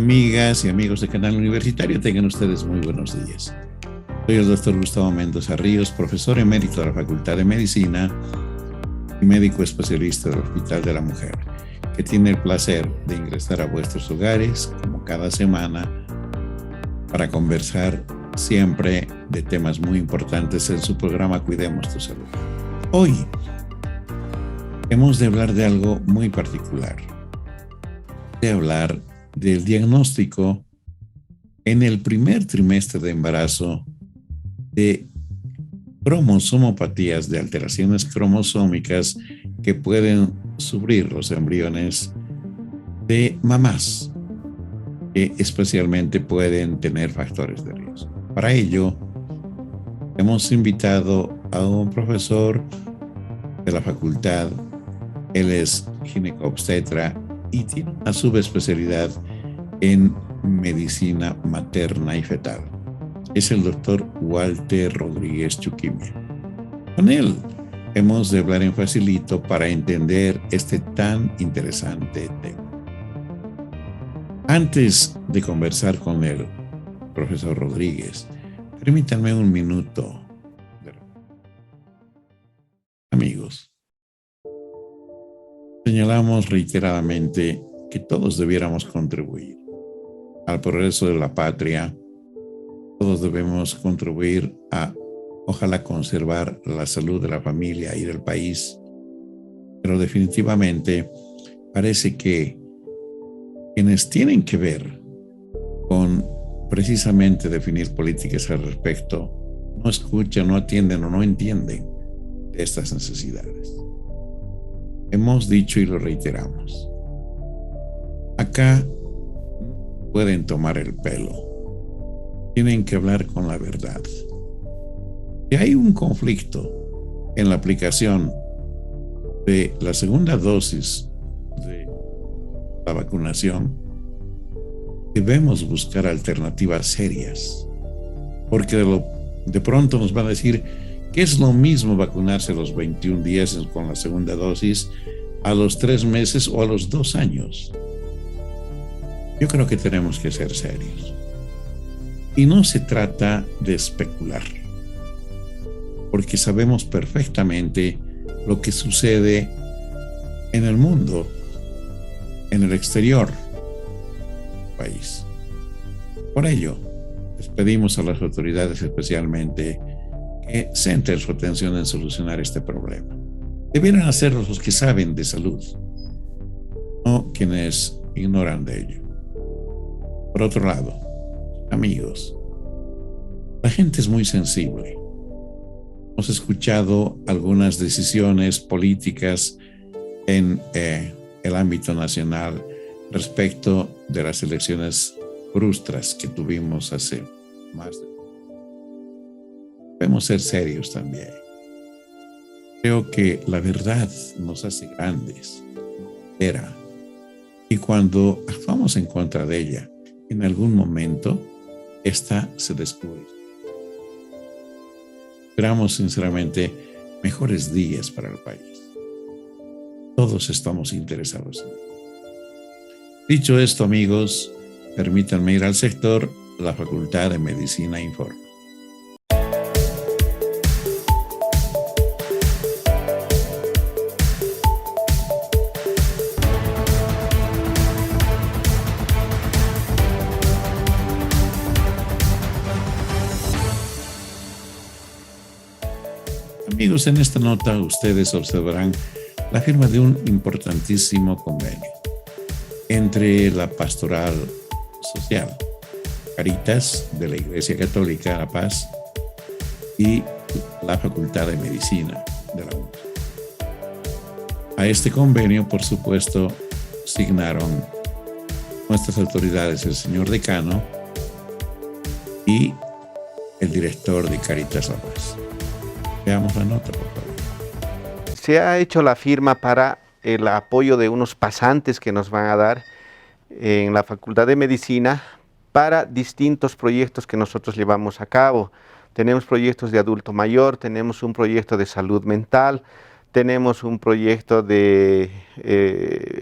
Amigas y amigos de Canal Universitario, tengan ustedes muy buenos días. Soy el doctor Gustavo Mendoza Ríos, profesor emérito de la Facultad de Medicina y médico especialista del Hospital de la Mujer, que tiene el placer de ingresar a vuestros hogares, como cada semana, para conversar siempre de temas muy importantes en su programa Cuidemos tu Salud. Hoy hemos de hablar de algo muy particular, de hablar del diagnóstico en el primer trimestre de embarazo de cromosomopatías, de alteraciones cromosómicas que pueden sufrir los embriones de mamás, que especialmente pueden tener factores de riesgo. Para ello, hemos invitado a un profesor de la facultad. Él es ginecobstetra y tiene una subespecialidad en medicina materna y fetal. Es el doctor Walter Rodríguez Chuquimia. Con él hemos de hablar en facilito para entender este tan interesante tema. Antes de conversar con el profesor Rodríguez, permítanme un minuto. Amigos, señalamos reiteradamente que todos debiéramos contribuir al progreso de la patria. Todos debemos contribuir a, ojalá, conservar la salud de la familia y del país. Pero definitivamente parece que quienes tienen que ver con precisamente definir políticas al respecto no escuchan, no atienden o no entienden de estas necesidades. Hemos dicho y lo reiteramos. Acá pueden tomar el pelo. Tienen que hablar con la verdad. Si hay un conflicto en la aplicación de la segunda dosis de la vacunación, debemos buscar alternativas serias. Porque de pronto nos van a decir que es lo mismo vacunarse a los 21 días con la segunda dosis, a los 3 meses o a los 2 años. Yo creo que tenemos que ser serios. Y no se trata de especular, porque sabemos perfectamente lo que sucede en el mundo, en el exterior del país. Por ello, les pedimos a las autoridades especialmente que centren su atención en solucionar este problema. Debieran hacerlo los que saben de salud, no quienes ignoran de ello. Por otro lado, amigos, la gente es muy sensible. Hemos escuchado algunas decisiones políticas en el ámbito nacional respecto de las elecciones frustras que tuvimos hace más de... Debemos ser serios también. Creo que la verdad nos hace grandes. Y cuando actuamos en contra de ella, en algún momento, esta se descubre. Esperamos sinceramente mejores días para el país. Todos estamos interesados en ello. Dicho esto, amigos, permítanme ir al sector. La Facultad de Medicina informa. Amigos, en esta nota ustedes observarán la firma de un importantísimo convenio entre la Pastoral Social, Caritas de la Iglesia Católica La Paz y la Facultad de Medicina de la UNAM. A este convenio, por supuesto, signaron nuestras autoridades, el señor decano y el director de Caritas La Paz. Veamos la nota, por favor. Se ha hecho la firma para el apoyo de unos pasantes que nos van a dar en la Facultad de Medicina para distintos proyectos que nosotros llevamos a cabo. Tenemos proyectos de adulto mayor, tenemos un proyecto de salud mental, tenemos un proyecto de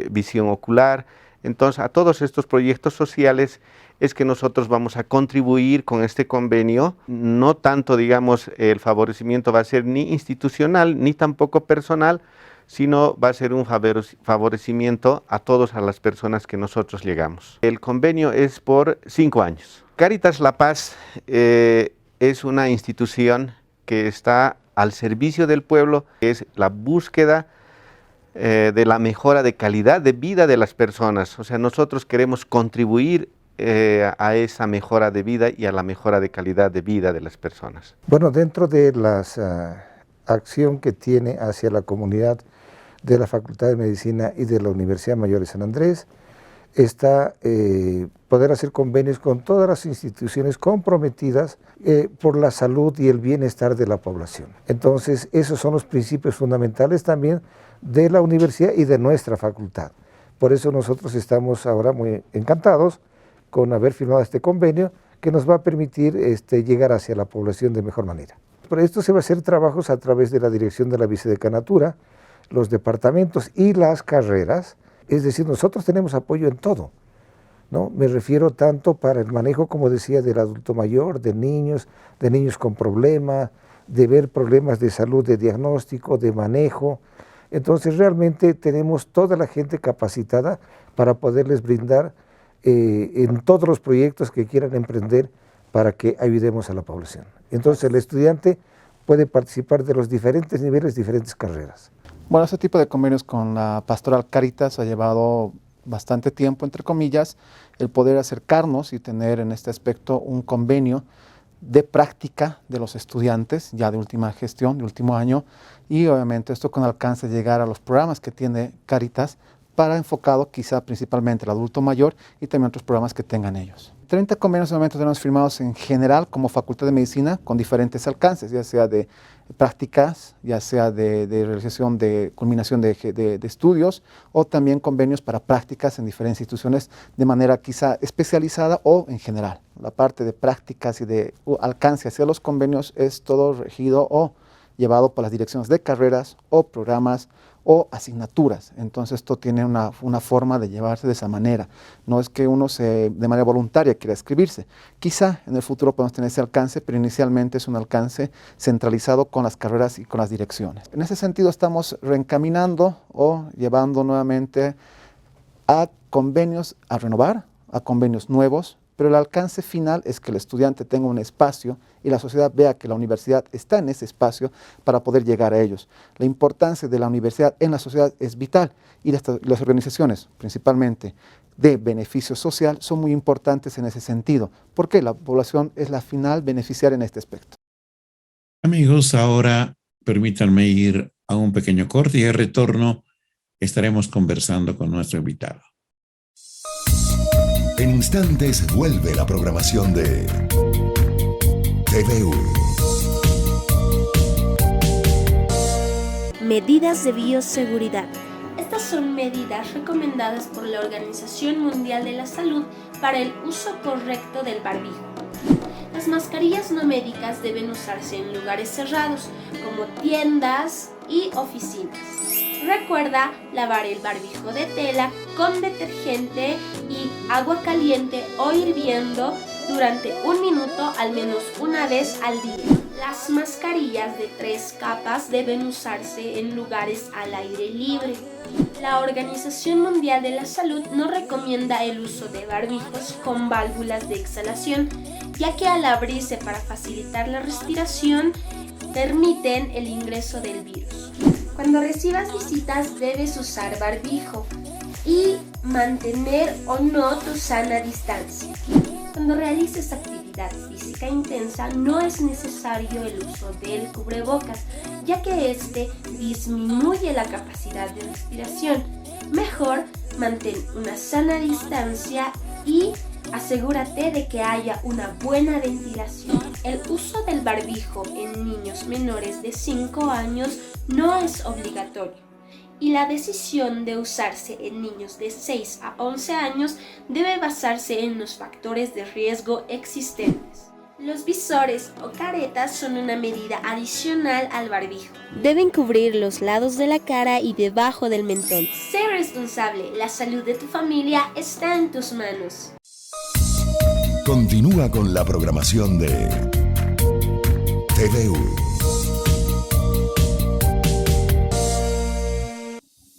visión ocular, Entonces, a todos estos proyectos sociales es que nosotros vamos a contribuir con este convenio. No tanto, digamos, el favorecimiento va a ser ni institucional ni tampoco personal, sino va a ser un favorecimiento a todas las personas que nosotros llegamos. El convenio es por 5 años. Cáritas La Paz es una institución que está al servicio del pueblo, que es la búsqueda de la mejora de calidad de vida de las personas. O sea, nosotros queremos contribuir a esa mejora de vida y a la mejora de calidad de vida de las personas. Bueno, dentro de la acción que tiene hacia la comunidad de la Facultad de Medicina y de la Universidad Mayor de San Andrés, está poder hacer convenios con todas las instituciones comprometidas por la salud y el bienestar de la población. Entonces, esos son los principios fundamentales también de la universidad y de nuestra facultad. Por eso nosotros estamos ahora muy encantados con haber firmado este convenio que nos va a permitir llegar hacia la población de mejor manera. Por esto se va a hacer trabajos a través de la dirección de la vicedecanatura, los departamentos y las carreras. Es decir, nosotros tenemos apoyo en todo, ¿no? Me refiero tanto para el manejo, como decía, del adulto mayor, de niños con problemas, de ver problemas de salud, de diagnóstico, de manejo. Entonces realmente tenemos toda la gente capacitada para poderles brindar en todos los proyectos que quieran emprender para que ayudemos a la población. Entonces el estudiante puede participar de los diferentes niveles, diferentes carreras. Bueno, este tipo de convenios con la Pastoral Cáritas ha llevado bastante tiempo, entre comillas, el poder acercarnos y tener en este aspecto un convenio de práctica de los estudiantes, ya de última gestión, de último año, y obviamente esto con alcance de llegar a los programas que tiene Cáritas para enfocado quizá principalmente al adulto mayor y también otros programas que tengan ellos. 30 convenios de momento tenemos firmados en general como Facultad de Medicina con diferentes alcances, ya sea de prácticas, ya sea de realización de culminación de estudios o también convenios para prácticas en diferentes instituciones de manera quizá especializada o en general. La parte de prácticas y de alcance hacia los convenios es todo regido o llevado por las direcciones de carreras o programas o asignaturas. Entonces esto tiene una forma de llevarse de esa manera. No es que uno de manera voluntaria quiera inscribirse. Quizá en el futuro podemos tener ese alcance, pero inicialmente es un alcance centralizado con las carreras y con las direcciones. En ese sentido estamos reencaminando o llevando nuevamente a convenios a renovar, a convenios nuevos, pero el alcance final es que el estudiante tenga un espacio y la sociedad vea que la universidad está en ese espacio para poder llegar a ellos. La importancia de la universidad en la sociedad es vital y las organizaciones, principalmente de beneficio social, son muy importantes en ese sentido, porque la población es la final beneficiaria en este aspecto. Amigos, ahora permítanme ir a un pequeño corte y al retorno estaremos conversando con nuestro invitado. En instantes vuelve la programación de TVU. Medidas de bioseguridad. Estas son medidas recomendadas por la Organización Mundial de la Salud para el uso correcto del barbijo. Las mascarillas no médicas deben usarse en lugares cerrados, como tiendas y oficinas. Recuerda lavar el barbijo de tela con detergente y agua caliente o hirviendo durante 1 minuto al menos una vez al día. Las mascarillas de 3 capas deben usarse en lugares al aire libre. La Organización Mundial de la Salud no recomienda el uso de barbijos con válvulas de exhalación, ya que al abrirse para facilitar la respiración, permiten el ingreso del virus. Cuando recibas visitas debes usar barbijo y mantener o no tu sana distancia. Cuando realices actividad física intensa no es necesario el uso del cubrebocas, ya que este disminuye la capacidad de respiración. Mejor mantén una sana distancia y asegúrate de que haya una buena ventilación. El uso del barbijo en niños menores de 5 años no es obligatorio y la decisión de usarse en niños de 6 a 11 años debe basarse en los factores de riesgo existentes. Los visores o caretas son una medida adicional al barbijo. Deben cubrir los lados de la cara y debajo del mentón. Sé responsable, la salud de tu familia está en tus manos. Continúa con la programación de TVU.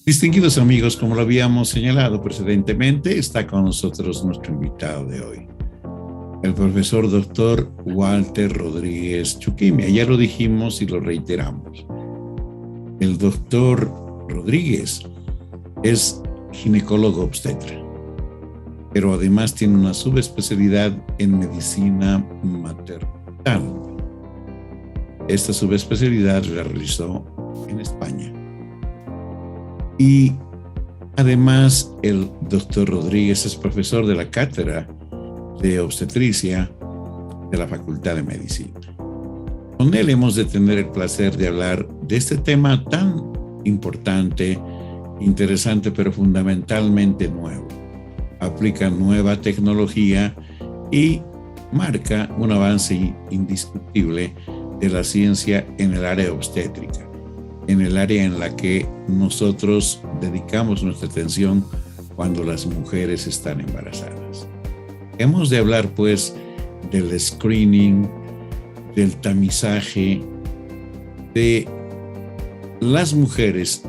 Distinguidos amigos, como lo habíamos señalado precedentemente, está con nosotros nuestro invitado de hoy, el profesor doctor Walter Rodríguez Chuquimia. Ya lo dijimos y lo reiteramos. El doctor Rodríguez es ginecólogo obstetra, pero además tiene una subespecialidad en medicina maternal. Esta subespecialidad la realizó en España. Y además el doctor Rodríguez es profesor de la cátedra de obstetricia de la Facultad de Medicina. Con él hemos de tener el placer de hablar de este tema tan importante, interesante, pero fundamentalmente nuevo. Aplica nueva tecnología y marca un avance indiscutible de la ciencia en el área obstétrica, en el área en la que nosotros dedicamos nuestra atención cuando las mujeres están embarazadas. Hemos de hablar, pues, del screening, del tamizaje de las mujeres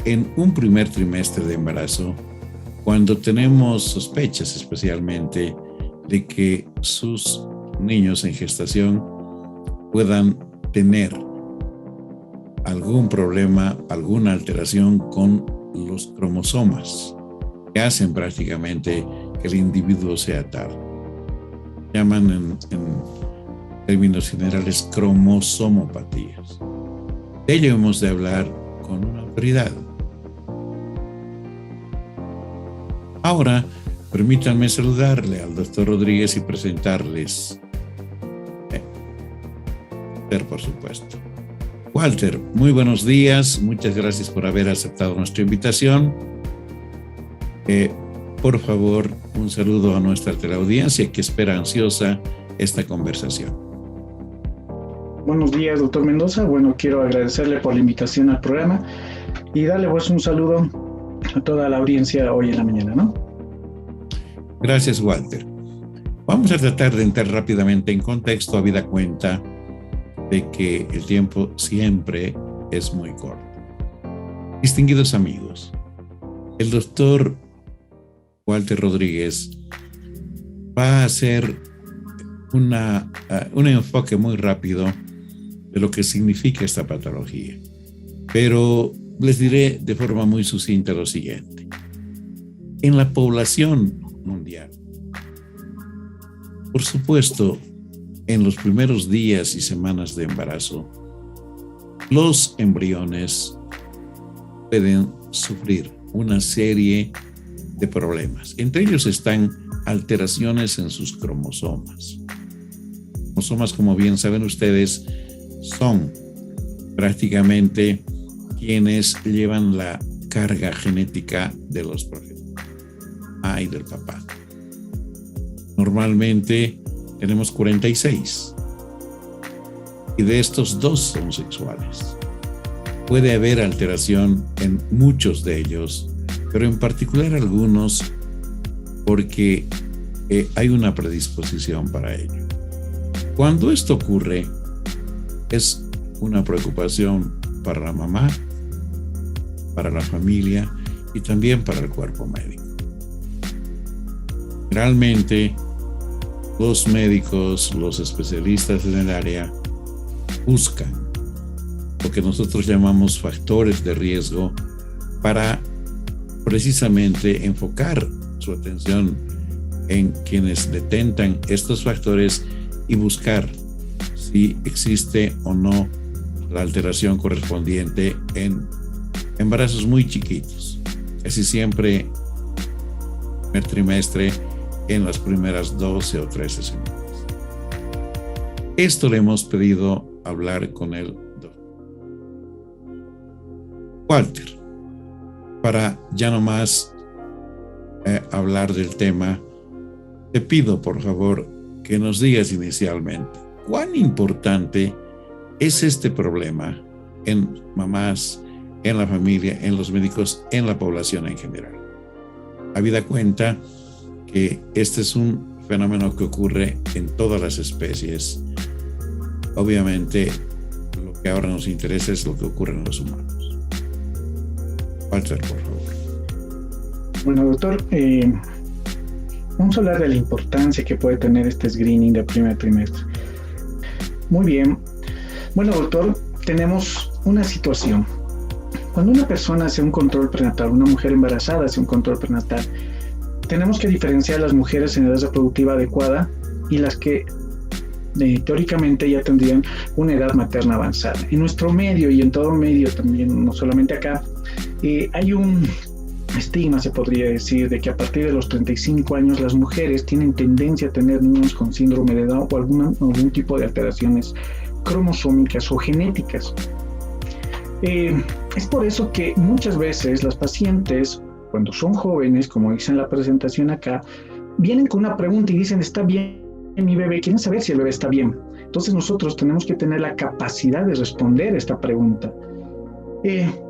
en un primer trimestre de embarazo, cuando tenemos sospechas especialmente de que sus niños en gestación puedan tener algún problema, alguna alteración con los cromosomas que hacen prácticamente que el individuo sea tal. Llaman en términos generales cromosomopatías. De ello hemos de hablar con una autoridad. Ahora, permítanme saludarle al doctor Rodríguez y presentarles, por supuesto. Walter, muy buenos días. Muchas gracias por haber aceptado nuestra invitación. Por favor, un saludo a nuestra teleaudiencia que espera ansiosa esta conversación. Buenos días, doctor Mendoza. Bueno, quiero agradecerle por la invitación al programa y darle pues un saludo a toda la audiencia hoy en la mañana, ¿no? Gracias, Walter. Vamos a tratar de entrar rápidamente en contexto, habida cuenta de que el tiempo siempre es muy corto. Distinguidos amigos, el doctor Walter Rodríguez va a hacer un enfoque muy rápido de lo que significa esta patología, pero les diré de forma muy sucinta lo siguiente. En la población mundial, por supuesto, en los primeros días y semanas de embarazo, los embriones pueden sufrir una serie de problemas. Entre ellos están alteraciones en sus cromosomas. Cromosomas, como bien saben ustedes, son prácticamente quienes llevan la carga genética de los progenitores y del papá. Normalmente tenemos 46 y de estos 2 son sexuales. Puede haber alteración en muchos de ellos, pero en particular algunos porque hay una predisposición para ello. Cuando esto ocurre, es una preocupación para la mamá, para la familia y también para el cuerpo médico. Realmente, los médicos, los especialistas en el área buscan lo que nosotros llamamos factores de riesgo para precisamente enfocar su atención en quienes detentan estos factores y buscar si existe o no la alteración correspondiente en embarazos muy chiquitos, casi siempre en el trimestre, en las primeras 12 o 13 semanas. Esto le hemos pedido hablar con el doctor Walter para ya no más hablar del tema. Te pido por favor que nos digas inicialmente, ¿cuán importante es este problema en mamás, en la familia, en los médicos, en la población en general? Habida cuenta que este es un fenómeno que ocurre en todas las especies. Obviamente, lo que ahora nos interesa es lo que ocurre en los humanos. Walter, por favor. Bueno, doctor, vamos a hablar de la importancia que puede tener este screening de primer trimestre. Muy bien. Bueno, doctor, tenemos una situación. Cuando una persona hace un control prenatal, una mujer embarazada hace un control prenatal, tenemos que diferenciar las mujeres en edad reproductiva adecuada y las que teóricamente ya tendrían una edad materna avanzada. En nuestro medio y en todo medio también, no solamente acá, hay un estigma, se podría decir, de que a partir de los 35 años las mujeres tienen tendencia a tener niños con síndrome de Down o algún tipo de alteraciones cromosómicas o genéticas. Es por eso que muchas veces las pacientes, cuando son jóvenes, como dice en la presentación acá, vienen con una pregunta y dicen, ¿está bien mi bebé? Quieren saber si el bebé está bien. Entonces nosotros tenemos que tener la capacidad de responder esta pregunta.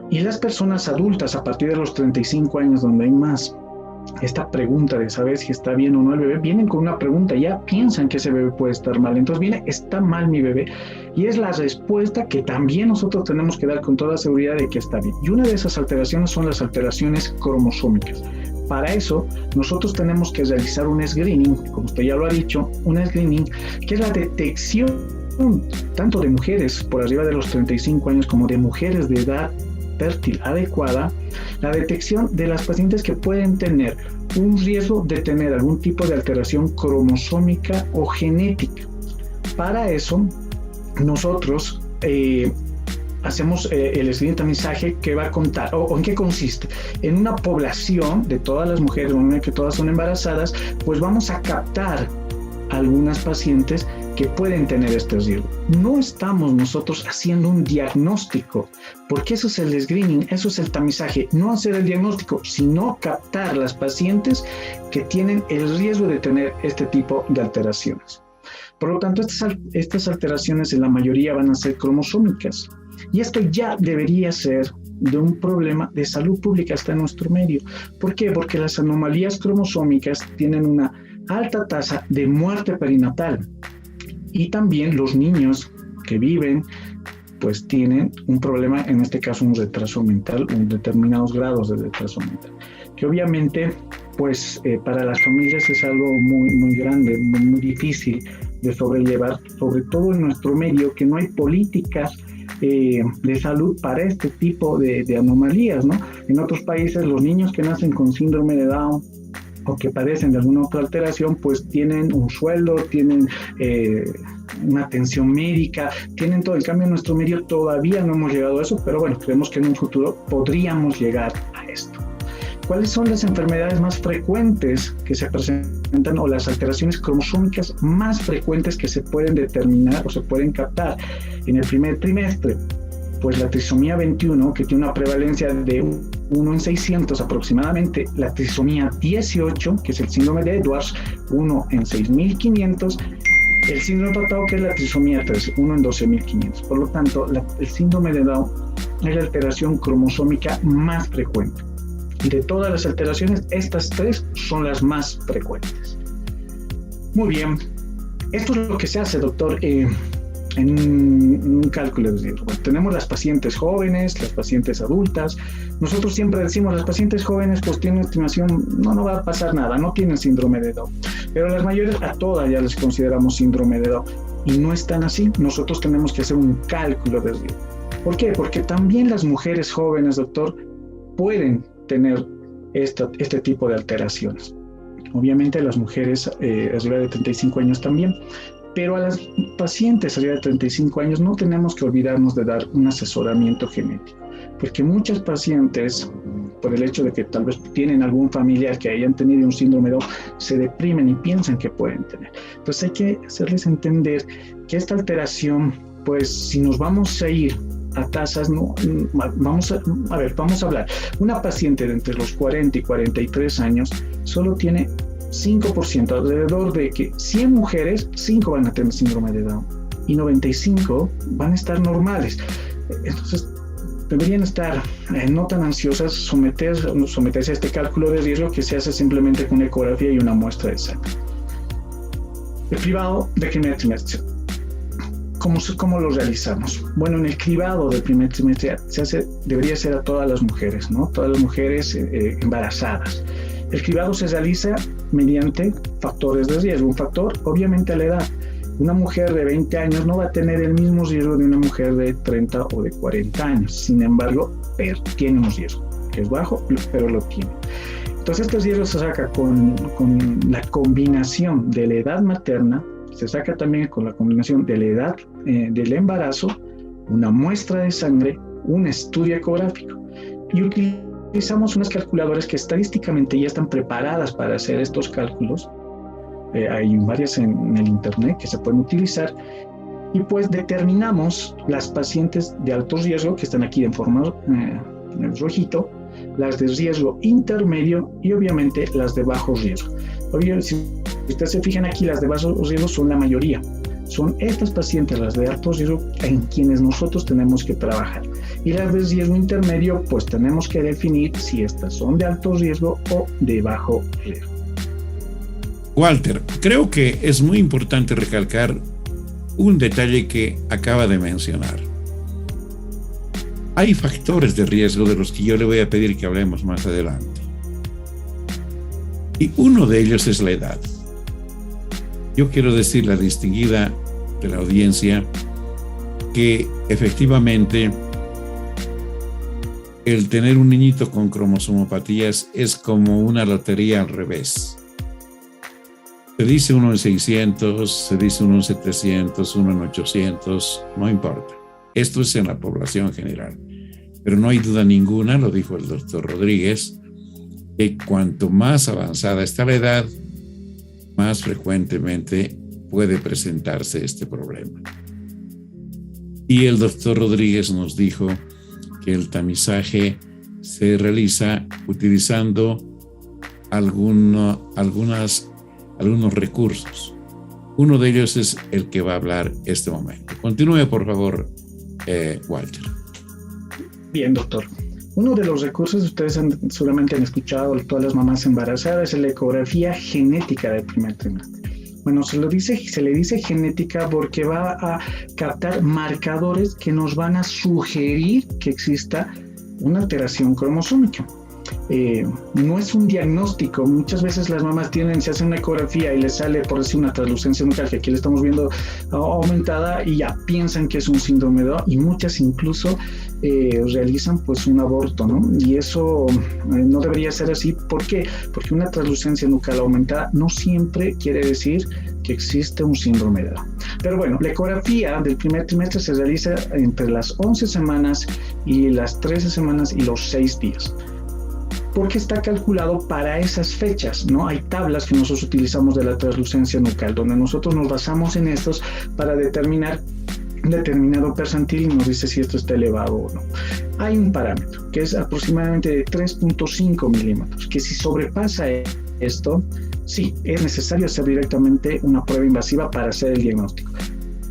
Y las personas adultas a partir de los 35 años, donde hay más esta pregunta de saber si está bien o no el bebé, vienen con una pregunta, ya piensan que ese bebé puede estar mal. Entonces viene, ¿está mal mi bebé? Y es la respuesta que también nosotros tenemos que dar con toda seguridad de que está bien. Y una de esas alteraciones son las alteraciones cromosómicas. Para eso, nosotros tenemos que realizar un screening, como usted ya lo ha dicho, un screening que es la detección tanto de mujeres por arriba de los 35 años como de mujeres de edad fértil adecuada, la detección de las pacientes que pueden tener un riesgo de tener algún tipo de alteración cromosómica o genética. Para eso, nosotros hacemos el siguiente mensaje que va a contar, o en qué consiste. En una población de todas las mujeres, en que todas son embarazadas, pues vamos a captar algunas pacientes que pueden tener este riesgo. No estamos nosotros haciendo un diagnóstico, porque eso es el screening, eso es el tamizaje, no hacer el diagnóstico, sino captar las pacientes que tienen el riesgo de tener este tipo de alteraciones. Por lo tanto, estas alteraciones en la mayoría van a ser cromosómicas. Y esto ya debería ser de un problema de salud pública hasta en nuestro medio. ¿Por qué? Porque las anomalías cromosómicas tienen una alta tasa de muerte perinatal. Y también los niños que viven, pues tienen un problema, en este caso un retraso mental, determinados grados de retraso mental. Que obviamente, pues para las familias es algo muy grande, muy difícil de sobrellevar, sobre todo en nuestro medio, que no hay políticas de salud para este tipo de anomalías, ¿no? En otros países los niños que nacen con síndrome de Down o que padecen de alguna otra alteración, pues tienen un sueldo, tienen una atención médica, tienen todo. En cambio, en nuestro medio todavía no hemos llegado a eso, pero bueno, creemos que en un futuro podríamos llegar a esto. ¿Cuáles son las enfermedades más frecuentes que se presentan o las alteraciones cromosómicas más frecuentes que se pueden determinar o se pueden captar en el primer trimestre? Pues la trisomía 21, que tiene una prevalencia de 1 en 600 aproximadamente, la trisomía 18, que es el síndrome de Edwards, 1 en 6.500, el síndrome de Patau, que es la trisomía 13, 1 en 12.500. Por lo tanto, el síndrome de Down es la alteración cromosómica más frecuente. Y de todas las alteraciones, estas tres son las más frecuentes. Muy bien. Esto es lo que se hace, doctor, en un cálculo de riesgo. Bueno, tenemos las pacientes jóvenes, las pacientes adultas. Nosotros siempre decimos, las pacientes jóvenes pues tienen una estimación, no va a pasar nada, no tienen síndrome de Down. Pero las mayores, a todas ya les consideramos síndrome de Down. Y no es tan así. Nosotros tenemos que hacer un cálculo de riesgo. ¿Por qué? Porque también las mujeres jóvenes, doctor, pueden tener este tipo de alteraciones. Obviamente las mujeres arriba de 35 años también, pero a las pacientes arriba de 35 años no tenemos que olvidarnos de dar un asesoramiento genético, porque muchas pacientes, por el hecho de que tal vez tienen algún familiar que hayan tenido un síndrome de Down, se deprimen y piensan que pueden tener. Entonces hay que hacerles entender que esta alteración, pues si nos vamos a ir a tasas, vamos a hablar. Una paciente de entre los 40 y 43 años solo tiene 5%, alrededor de que 100 mujeres, 5 van a tener síndrome de Down y 95 van a estar normales. Entonces, deberían estar no tan ansiosas, someterse a este cálculo de riesgo que se hace simplemente con una ecografía y una muestra de sangre. El cribado de primer trimestre. ¿Cómo lo realizamos? Bueno, en el cribado del primer trimestre debería ser a todas las mujeres, ¿no? Todas las mujeres embarazadas. El cribado se realiza mediante factores de riesgo. Un factor, obviamente, la edad. Una mujer de 20 años no va a tener el mismo riesgo de una mujer de 30 o de 40 años. Sin embargo, tiene un riesgo, que es bajo, pero lo tiene. Entonces, este riesgo se saca con la combinación de la edad materna, se saca también con la combinación de la edad del embarazo, una muestra de sangre, un estudio ecográfico. Y utilizamos unas calculadoras que estadísticamente ya están preparadas para hacer estos cálculos. Hay varias en el internet que se pueden utilizar y pues determinamos las pacientes de alto riesgo que están aquí en forma rojito, las de riesgo intermedio y obviamente las de bajo riesgo. Obviamente, si ustedes se fijan aquí, las de bajo riesgo son la mayoría. Son estas pacientes, las de alto riesgo, en quienes nosotros tenemos que trabajar. Y las de riesgo intermedio, pues tenemos que definir si estas son de alto riesgo o de bajo riesgo. Walter, creo que es muy importante recalcar un detalle que acaba de mencionar. Hay factores de riesgo de los que yo le voy a pedir que hablemos más adelante. Y uno de ellos es la edad. Yo quiero decirle a la distinguida de la audiencia que efectivamente el tener un niñito con cromosomopatías es como una lotería al revés. Se dice uno en 600, se dice uno en 700, uno en 800, no importa. Esto es en la población general. Pero no hay duda ninguna, lo dijo el doctor Rodríguez, que cuanto más avanzada está la edad, más frecuentemente puede presentarse este problema. Y el doctor Rodríguez nos dijo que el tamizaje se realiza utilizando algunos recursos. Uno de ellos es el que va a hablar este momento. Continúe, por favor, Walter. Bien, doctor. Uno de los recursos, ustedes seguramente han escuchado, todas las mamás embarazadas, es la ecografía genética del primer trimestre. Bueno, se le dice genética porque va a captar marcadores que nos van a sugerir que exista una alteración cromosómica. No es un diagnóstico. Muchas veces las mamás se hacen una ecografía y les sale, por decir, una translucencia nucal, que aquí le estamos viendo aumentada, y ya piensan que es un síndrome de Down, y muchas incluso realizan pues un aborto, ¿no? Y eso no debería ser así. ¿Por qué? Porque una translucencia nucal aumentada no siempre quiere decir que existe un síndrome de Down. Pero bueno, la ecografía del primer trimestre se realiza entre las 11 semanas y las 13 semanas y los 6 días. Porque está calculado para esas fechas, ¿no? Hay tablas que nosotros utilizamos de la translucencia nucal, donde nosotros nos basamos en estos para determinar determinado percentil y nos dice si esto está elevado o no. Hay un parámetro que es aproximadamente de 3.5 milímetros, que si sobrepasa esto, sí, es necesario hacer directamente una prueba invasiva para hacer el diagnóstico.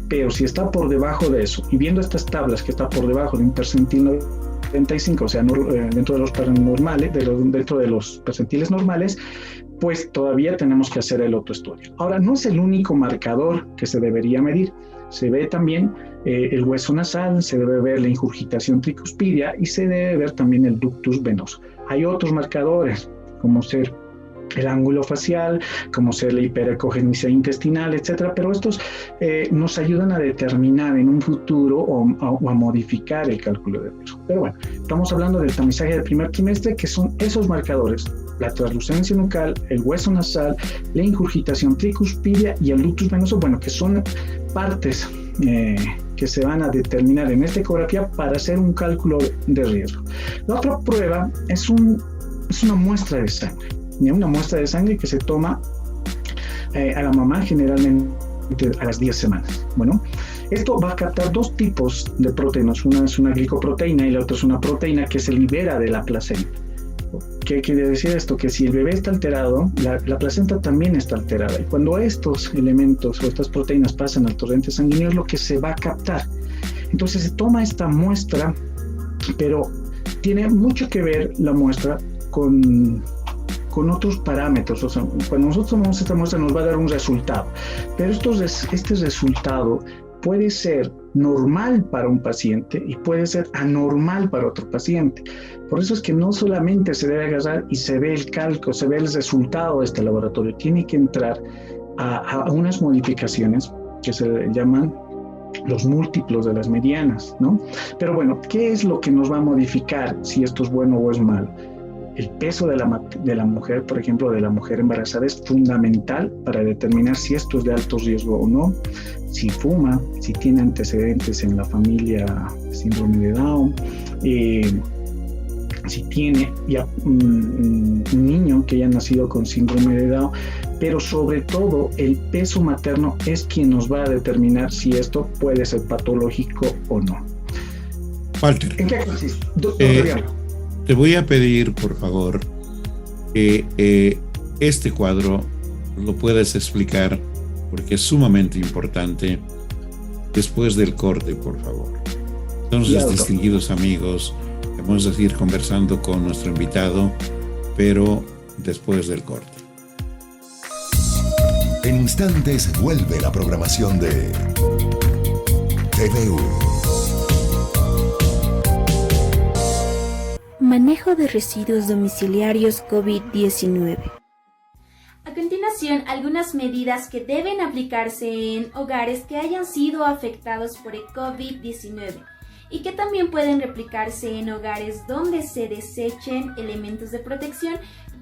Pero si está por debajo de eso, y viendo estas tablas que está por debajo de un percentil 75, o sea, dentro de los paranormales, dentro de los percentiles normales, pues todavía tenemos que hacer el otro estudio. Ahora, no es el único marcador que se debería medir. Se ve también el hueso nasal, se debe ver la ingurgitación tricuspidia y se debe ver también el ductus venoso. Hay otros marcadores, como ser el ángulo facial, como ser la hiperecogenicidad intestinal, etcétera, pero estos nos ayudan a determinar en un futuro o a modificar el cálculo de riesgo. Pero bueno, estamos hablando del tamizaje del primer trimestre, que son esos marcadores: la translucencia nucal, el hueso nasal, la ingurgitación tricuspidia y el ductus venoso, bueno, que son partes que se van a determinar en esta ecografía para hacer un cálculo de riesgo. La otra prueba es una muestra de sangre. Una muestra de sangre que se toma a la mamá generalmente a las 10 semanas. Bueno, esto va a captar dos tipos de proteínas. Una es una glicoproteína y la otra es una proteína que se libera de la placenta. ¿Qué quiere decir esto? Que si el bebé está alterado, la placenta también está alterada. Y cuando estos elementos o estas proteínas pasan al torrente sanguíneo, es lo que se va a captar. Entonces se toma esta muestra, pero tiene mucho que ver la muestra con otros parámetros. O sea, cuando nosotros tomamos esta muestra nos va a dar un resultado. Pero este resultado puede ser normal para un paciente y puede ser anormal para otro paciente. Por eso es que no solamente se debe agarrar y se ve el cálculo, se ve el resultado de este laboratorio, tiene que entrar a unas modificaciones que se llaman los múltiplos de las medianas, ¿no? Pero bueno, ¿qué es lo que nos va a modificar si esto es bueno o es malo? El peso de la mujer, por ejemplo, de la mujer embarazada, es fundamental para determinar si esto es de alto riesgo o no. Si fuma, si tiene antecedentes en la familia síndrome de Down, si tiene ya un niño que haya nacido con síndrome de Down, pero sobre todo el peso materno es quien nos va a determinar si esto puede ser patológico o no. Walter, ¿En qué consiste? te voy a pedir, por favor, que este cuadro lo puedas explicar, porque es sumamente importante, después del corte, por favor. Entonces, claro, distinguidos amigos, vamos a seguir conversando con nuestro invitado, pero después del corte. En instantes vuelve la programación de TVU. Manejo de residuos domiciliarios COVID-19. A continuación, algunas medidas que deben aplicarse en hogares que hayan sido afectados por el COVID-19 y que también pueden replicarse en hogares donde se desechen elementos de protección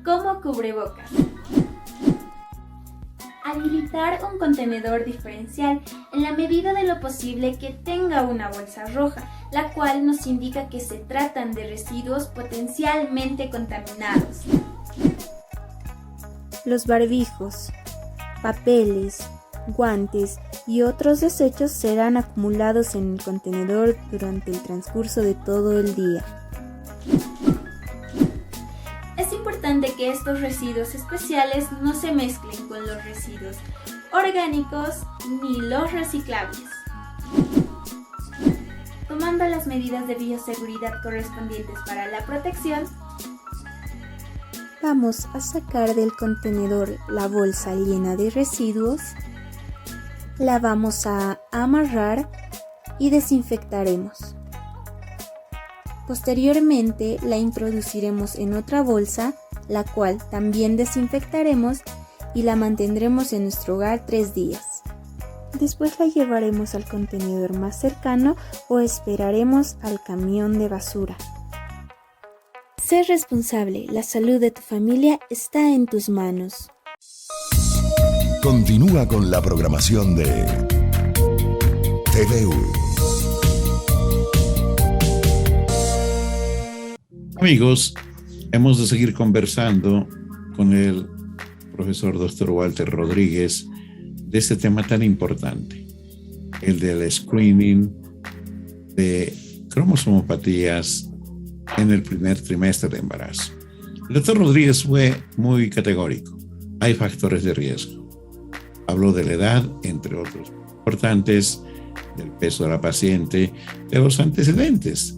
como cubrebocas. Habilitar un contenedor diferencial en la medida de lo posible que tenga una bolsa roja, la cual nos indica que se tratan de residuos potencialmente contaminados. Los barbijos, papeles, guantes y otros desechos serán acumulados en el contenedor durante el transcurso de todo el día. Es importante que estos residuos especiales no se mezclen con los residuos orgánicos ni los reciclables. Tomando las medidas de bioseguridad correspondientes para la protección, vamos a sacar del contenedor la bolsa llena de residuos, la vamos a amarrar y desinfectaremos. Posteriormente la introduciremos en otra bolsa, la cual también desinfectaremos y la mantendremos en nuestro hogar 3 días. Después la llevaremos al contenedor más cercano o esperaremos al camión de basura. Sé responsable, la salud de tu familia está en tus manos. Continúa con la programación de TVU. Amigos, hemos de seguir conversando con el profesor Dr. Walter Rodríguez de este tema tan importante, el del screening de cromosomopatías en el primer trimestre de embarazo. El doctor Rodríguez fue muy categórico. Hay factores de riesgo. Habló de la edad, entre otros importantes, del peso de la paciente, de los antecedentes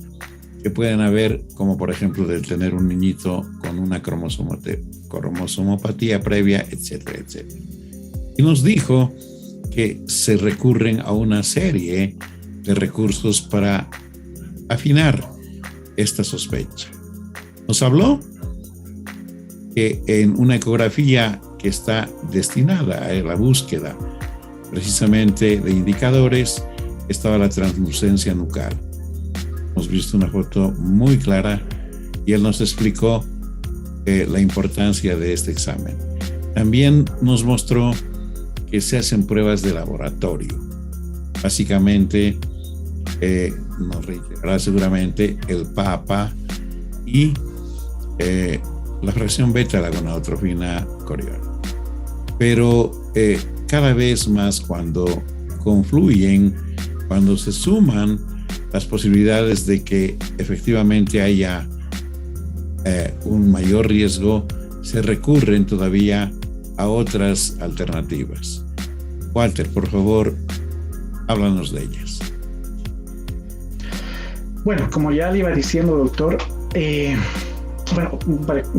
que pueden haber, como por ejemplo de tener un niñito con una cromosomopatía previa, etcétera, etcétera. Y nos dijo que se recurren a una serie de recursos para afinar esta sospecha. Nos habló que en una ecografía que está destinada a la búsqueda precisamente de indicadores estaba la translucencia nucal. Hemos visto una foto muy clara y él nos explicó la importancia de este examen. También nos mostró que se hacen pruebas de laboratorio. Básicamente, nos reiterará seguramente el PAPA y la fracción beta de la gonadotrofina coriona. Pero cada vez más cuando confluyen, cuando se suman las posibilidades de que efectivamente haya un mayor riesgo, se recurren todavía a otras alternativas. Walter, por favor, háblanos de ellas. Bueno, como ya le iba diciendo, doctor, bueno,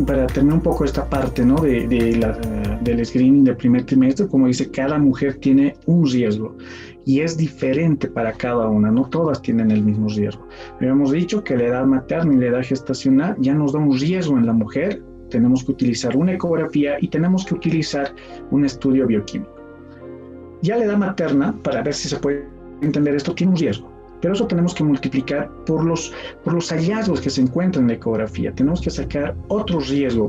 para terminar un poco esta parte, ¿no? del screening del primer trimestre, como dice, cada mujer tiene un riesgo y es diferente para cada una, no todas tienen el mismo riesgo. Habíamos dicho que la edad materna y la edad gestacional ya nos da un riesgo en la mujer, tenemos que utilizar una ecografía y tenemos que utilizar un estudio bioquímico. Ya la edad materna, para ver si se puede entender esto, tiene un riesgo. Pero eso tenemos que multiplicar por los hallazgos que se encuentran en la ecografía. Tenemos que sacar otro riesgo,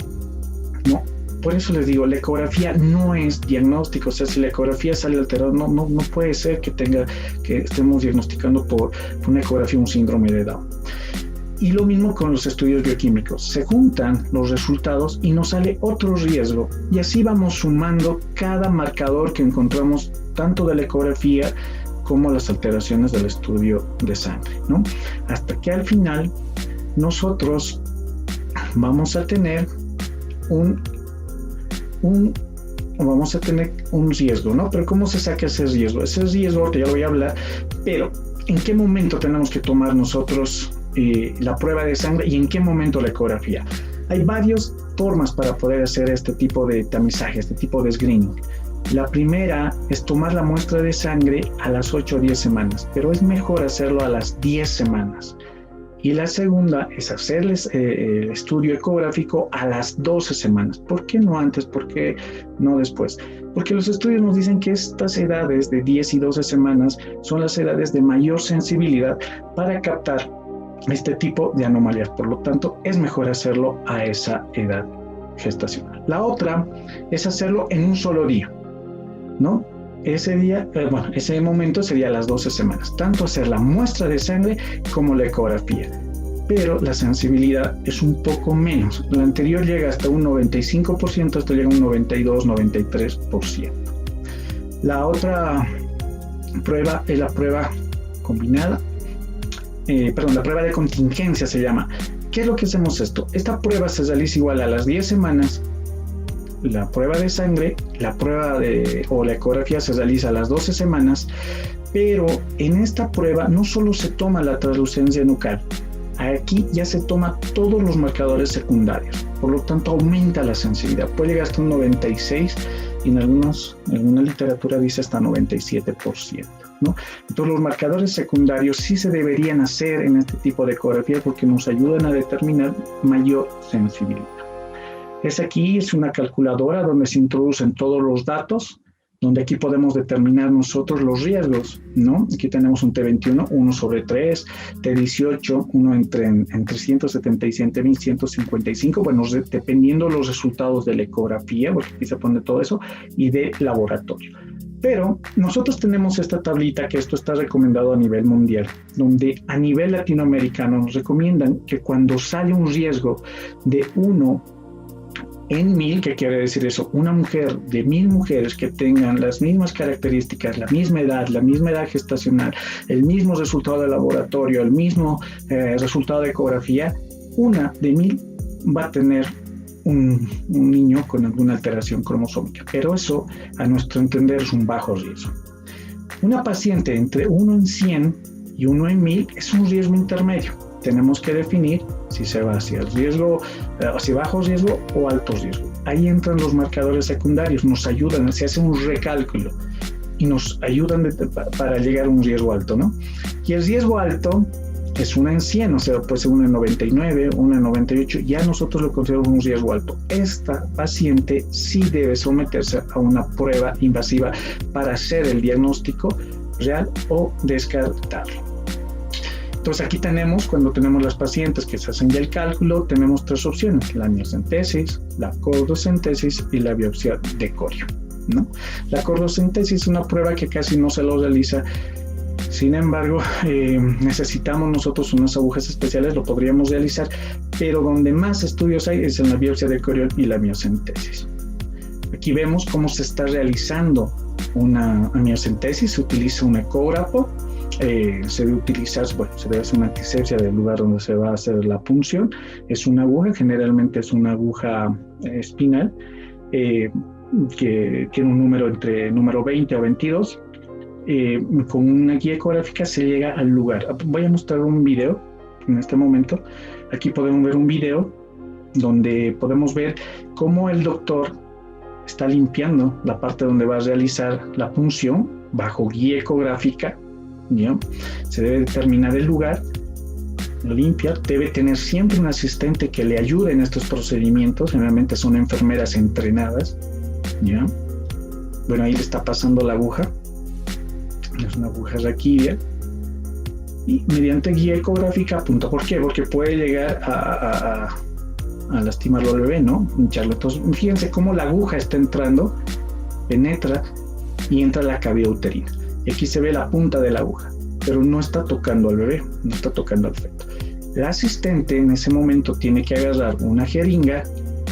¿no? Por eso les digo, la ecografía no es diagnóstico. O sea, si la ecografía sale alterada, no puede ser que estemos diagnosticando por una ecografía un síndrome de Down. Y lo mismo con los estudios bioquímicos. Se juntan los resultados y nos sale otro riesgo. Y así vamos sumando cada marcador que encontramos, tanto de la ecografía como las alteraciones del estudio de sangre, ¿no? Hasta que al final nosotros vamos a tener un riesgo, ¿no? Pero ¿cómo se saca ese riesgo? Ese riesgo, ya lo voy a hablar, pero ¿en qué momento tenemos que tomar nosotros la prueba de sangre y en qué momento la ecografía? Hay varias formas para poder hacer este tipo de tamizaje, este tipo de screening. La primera es tomar la muestra de sangre a las 8 o 10 semanas, pero es mejor hacerlo a las 10 semanas. Y la segunda es hacerles el estudio ecográfico a las 12 semanas. ¿Por qué no antes? ¿Por qué no después? Porque los estudios nos dicen que estas edades de 10 y 12 semanas son las edades de mayor sensibilidad para captar este tipo de anomalías. Por lo tanto, es mejor hacerlo a esa edad gestacional. La otra es hacerlo en un solo día, ¿no? Ese día, ese momento sería las 12 semanas, tanto hacer la muestra de sangre como la ecografía, pero la sensibilidad es un poco menos. La anterior llega hasta un 95%, hasta llega a un 92-93%. La otra prueba es la prueba combinada, la prueba de contingencia se llama. ¿Qué es lo que hacemos esto? Esta prueba se realiza igual a las 10 semanas, la prueba de sangre, la ecografía se realiza a las 12 semanas, pero en esta prueba no solo se toma la translucencia nucal, aquí ya se toma todos los marcadores secundarios, por lo tanto aumenta la sensibilidad, puede llegar hasta un 96% y en alguna literatura dice hasta 97%, ¿no? Entonces los marcadores secundarios sí se deberían hacer en este tipo de ecografía porque nos ayudan a determinar mayor sensibilidad. Es una calculadora donde se introducen todos los datos, donde aquí podemos determinar nosotros los riesgos, ¿no? Aquí tenemos un T21, 1/3, T18, 1 entre 177.155, bueno, dependiendo los resultados de la ecografía, porque aquí se pone todo eso, y de laboratorio. Pero nosotros tenemos esta tablita, que esto está recomendado a nivel mundial, donde a nivel latinoamericano nos recomiendan que cuando sale un riesgo de 1 en 1000, ¿qué quiere decir eso? Una mujer de 1000 mujeres que tengan las mismas características, la misma edad gestacional, el mismo resultado de laboratorio, el mismo resultado de ecografía, una de 1000 va a tener un niño con alguna alteración cromosómica, pero eso, a nuestro entender, es un bajo riesgo. Una paciente entre 1 en 100 y 1 en 1000 es un riesgo intermedio. Tenemos que definir si se va hacia el riesgo, hacia bajo riesgo o alto riesgo. Ahí entran los marcadores secundarios, nos ayudan, se hace un recálculo y nos ayudan para llegar a un riesgo alto, ¿no? Y el riesgo alto es 1 en 100, o sea, puede ser 1 en 99, 1 en 98, ya nosotros lo consideramos un riesgo alto. Esta paciente sí debe someterse a una prueba invasiva para hacer el diagnóstico real o descartarlo. Entonces aquí tenemos, cuando tenemos las pacientes que se hacen ya el cálculo, tenemos 3 opciones: la miocentesis, la cordocentesis y la biopsia de corio, ¿no? La cordocentesis es una prueba que casi no se lo realiza. Sin embargo, necesitamos nosotros unas agujas especiales, lo podríamos realizar, pero donde más estudios hay es en la biopsia de corio y la miocentesis. Aquí vemos cómo se está realizando una miocentesis. Se utiliza un ecógrafo se debe utilizar, se debe hacer una antisepsia del lugar donde se va a hacer la punción. Es una aguja, generalmente es una aguja espinal, que tiene un número entre número 20 o 22. Con una guía ecográfica se llega al lugar. Voy a mostrar un video en este momento. Aquí podemos ver un video donde podemos ver cómo el doctor está limpiando la parte donde va a realizar la punción bajo guía ecográfica, ¿ya? Se debe determinar el lugar, limpia, debe tener siempre un asistente que le ayude en estos procedimientos, generalmente son enfermeras entrenadas, ¿ya? Bueno, ahí le está pasando la aguja, es una aguja raquídea, y mediante guía ecográfica apunta. ¿Por qué? Porque puede llegar a lastimarlo al bebé, ¿no? Hincharlo. Entonces, fíjense cómo la aguja está entrando, penetra y entra a la cavidad uterina. Y aquí se ve la punta de la aguja, pero no está tocando al bebé, no está tocando al feto. El asistente en ese momento tiene que agarrar una jeringa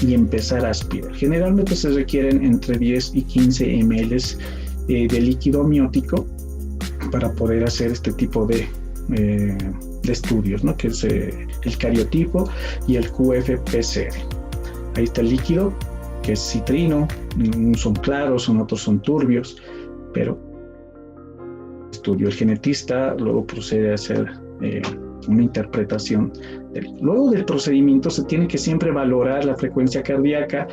y empezar a aspirar. Generalmente se requieren entre 10 y 15 ml de líquido amniótico para poder hacer este tipo de estudios, ¿no? Que es el cariotipo y el QFPCR. Ahí está el líquido, que es citrino, unos son claros, otros son turbios, pero estudio. El genetista luego procede a hacer una interpretación. Luego del procedimiento se tiene que siempre valorar la frecuencia cardíaca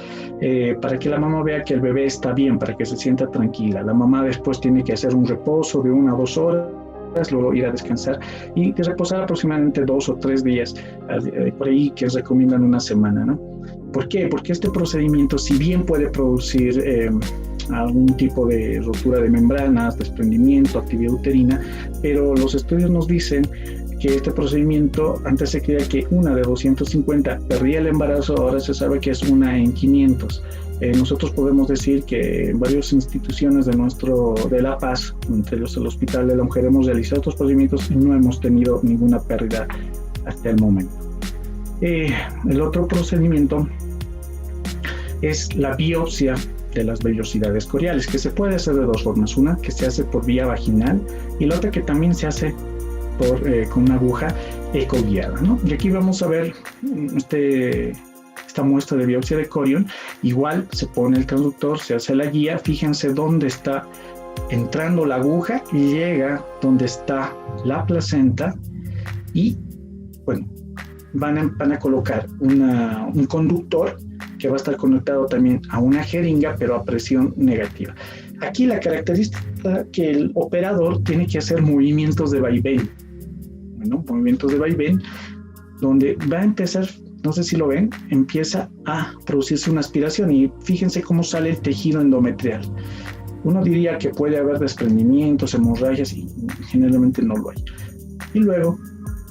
para que la mamá vea que el bebé está bien, para que se sienta tranquila. La mamá después tiene que hacer un reposo de 1 a 2 horas, luego ir a descansar y reposar aproximadamente 2 o 3 días, por ahí que recomiendan una semana, ¿no? ¿Por qué? Porque este procedimiento, si bien puede producir algún tipo de rotura de membranas, desprendimiento, actividad uterina, pero los estudios nos dicen que este procedimiento, antes se creía que una de 250 perdía el embarazo, ahora se sabe que es una en 500. Nosotros podemos decir que en varias instituciones de La Paz, entre ellos el Hospital de la Mujer, hemos realizado estos procedimientos y no hemos tenido ninguna pérdida hasta el momento. El otro procedimiento es la biopsia de las vellosidades coriales, que se puede hacer de 2 formas. Una que se hace por vía vaginal y la otra que también se hace con una aguja ecoguiada, ¿no? Y aquí vamos a ver esta muestra de biopsia de corión. Igual se pone el transductor, se hace la guía, fíjense dónde está entrando la aguja, llega donde está la placenta y, bueno, van a colocar un conductor que va a estar conectado también a una jeringa, pero a presión negativa. Aquí la característica es que el operador tiene que hacer movimientos de vaivén, ¿no? Movimientos de vaivén, donde va a empezar, no sé si lo ven, empieza a producirse una aspiración y fíjense cómo sale el tejido endometrial. Uno diría que puede haber desprendimientos, hemorragias, y generalmente no lo hay. Y luego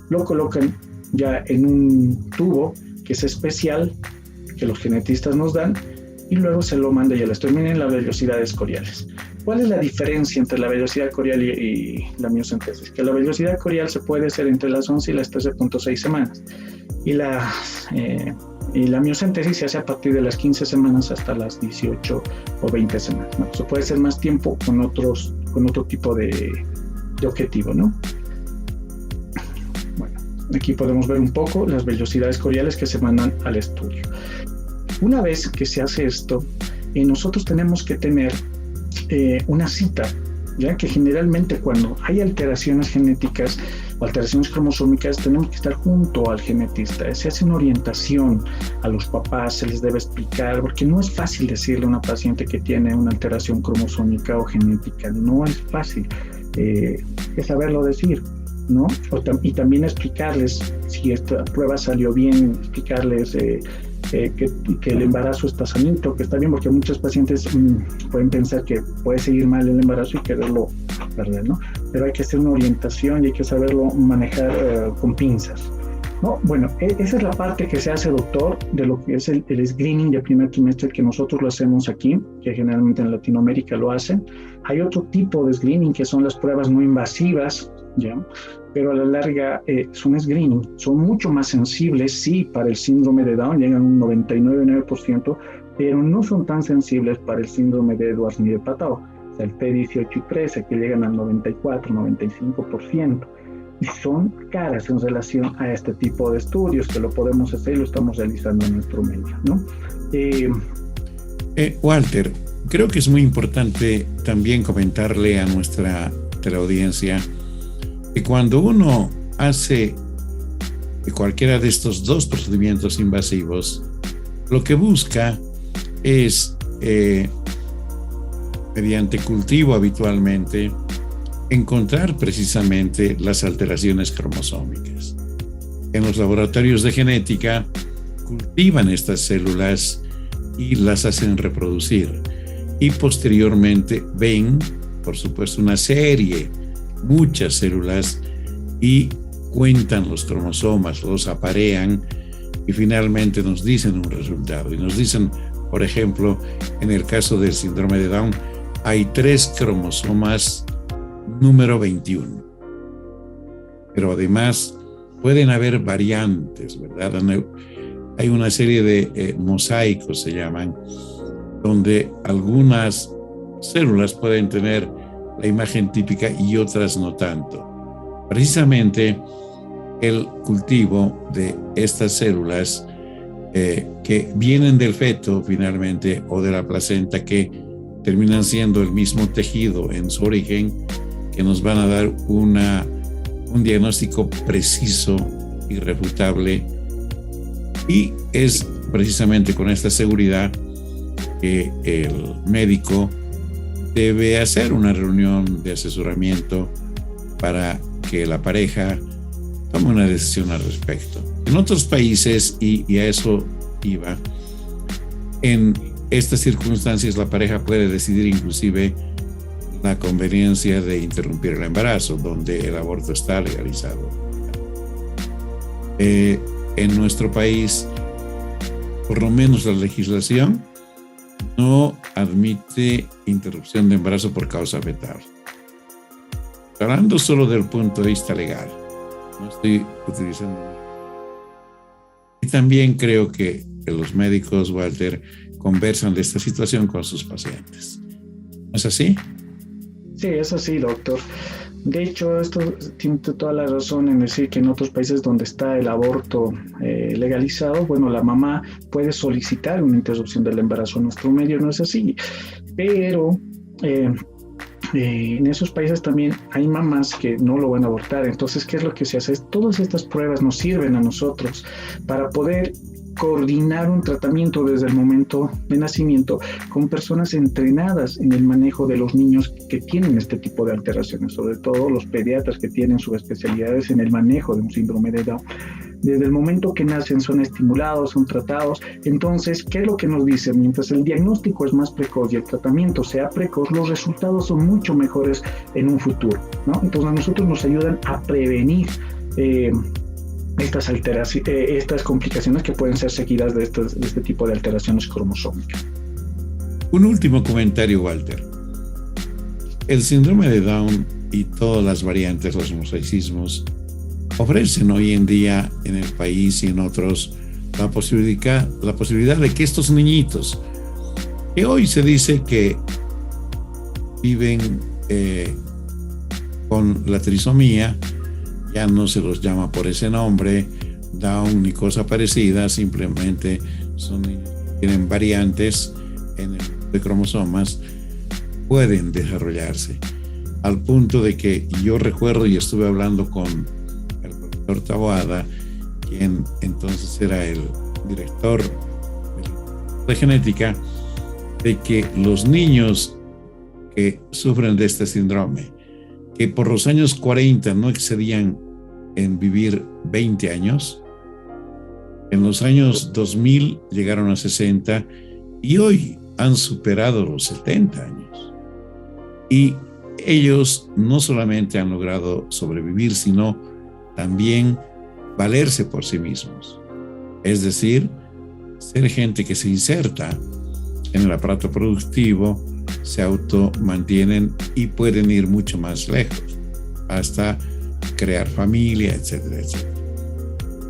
lo colocan ya en un tubo que es especial, que los genetistas nos dan, y luego se lo manda y les terminen las vellosidades coriales. ¿Cuál es la diferencia entre la vellosidad corial y la miocentesis? Que la vellosidad corial se puede hacer entre las 11 y las 13.6 semanas, y la miocentesis se hace a partir de las 15 semanas hasta las 18 o 20 semanas, ¿no? Se puede hacer más tiempo con otro tipo de objetivo, ¿no? Bueno, aquí podemos ver un poco las vellosidades coriales que se mandan al estudio. Una vez que se hace esto, nosotros tenemos que tener una cita, ya que generalmente cuando hay alteraciones genéticas o alteraciones cromosómicas tenemos que estar junto al genetista. Se hace una orientación a los papás, se les debe explicar, porque no es fácil decirle a una paciente que tiene una alteración cromosómica o genética, no es fácil, es saberlo decir, ¿no? Y también explicarles si esta prueba salió bien, explicarles que el embarazo está sanito, que está bien, porque muchos pacientes pueden pensar que puede seguir mal el embarazo y quererlo perder, ¿no? Pero hay que hacer una orientación y hay que saberlo manejar con pinzas, ¿no? Bueno, esa es la parte que se hace, doctor, de lo que es el screening de primer trimestre, que nosotros lo hacemos aquí, que generalmente en Latinoamérica lo hacen. Hay otro tipo de screening que son las pruebas no invasivas, ¿ya? Pero a la larga son screening, son mucho más sensibles, sí, para el síndrome de Down, llegan a un 99,9%, pero no son tan sensibles para el síndrome de Edwards ni de Patau. el T18 y 13, que llegan al 94, 95%. Y son caras en relación a este tipo de estudios, que lo podemos hacer y lo estamos realizando en nuestro medio, ¿no? Walter, creo que es muy importante también comentarle a nuestra teleaudiencia que cuando uno hace cualquiera de estos dos procedimientos invasivos, lo que busca es, mediante cultivo habitualmente, encontrar precisamente las alteraciones cromosómicas. En los laboratorios de genética cultivan estas células y las hacen reproducir. Y posteriormente ven, por supuesto, muchas células, y cuentan los cromosomas, los aparean y finalmente nos dicen un resultado. Y nos dicen, por ejemplo, en el caso del síndrome de Down, hay 3 cromosomas número 21. Pero además pueden haber variantes, ¿verdad? Hay una serie de mosaicos, se llaman, donde algunas células pueden tener la imagen típica y otras no tanto. Precisamente el cultivo de estas células que vienen del feto finalmente o de la placenta, que terminan siendo el mismo tejido en su origen, que nos van a dar un diagnóstico preciso, irrefutable, y es precisamente con esta seguridad que el médico debe hacer una reunión de asesoramiento para que la pareja tome una decisión al respecto. En otros países, y a eso iba, en estas circunstancias la pareja puede decidir inclusive la conveniencia de interrumpir el embarazo, donde el aborto está legalizado. En nuestro país, por lo menos la legislación no admite interrupción de embarazo por causa fetal. Hablando solo del punto de vista legal, no estoy utilizando. Y también creo que los médicos, Walter, conversan de esta situación con sus pacientes. ¿No es así? Sí, es así, doctor. De hecho, esto tiene toda la razón en decir que en otros países donde está el aborto legalizado, bueno, la mamá puede solicitar una interrupción del embarazo. En nuestro medio no es así, pero en esos países también hay mamás que no lo van a abortar. Entonces, ¿qué es lo que se hace? Todas estas pruebas nos sirven a nosotros para poder coordinar un tratamiento desde el momento de nacimiento con personas entrenadas en el manejo de los niños que tienen este tipo de alteraciones, sobre todo los pediatras que tienen sus especialidades en el manejo de un síndrome de Down. Desde el momento que nacen son estimulados, son tratados. Entonces, ¿qué es lo que nos dicen? Mientras el diagnóstico es más precoz y el tratamiento sea precoz, los resultados son mucho mejores en un futuro, ¿no? Entonces, a nosotros nos ayudan a prevenir estas complicaciones que pueden ser seguidas de este tipo de alteraciones cromosómicas. Un último comentario, Walter. El síndrome de Down y todas las variantes, los mosaicismos, ofrecen hoy en día en el país y en otros la posibilidad de que estos niñitos, que hoy se dice que viven con la trisomía, ya no se los llama por ese nombre, Down ni cosa parecida, simplemente tienen variantes de cromosomas, pueden desarrollarse. Al punto de que yo recuerdo y estuve hablando con el profesor Taboada, quien entonces era el director de genética, de que los niños que sufren de este síndrome, que por los años 40 no excedían en vivir 20 años, en los años 2000 llegaron a 60 y hoy han superado los 70 años. Y ellos no solamente han logrado sobrevivir, sino también valerse por sí mismos. Es decir, ser gente que se inserta en el aparato productivo, se automantienen y pueden ir mucho más lejos, hasta crear familia, etcétera, etcétera.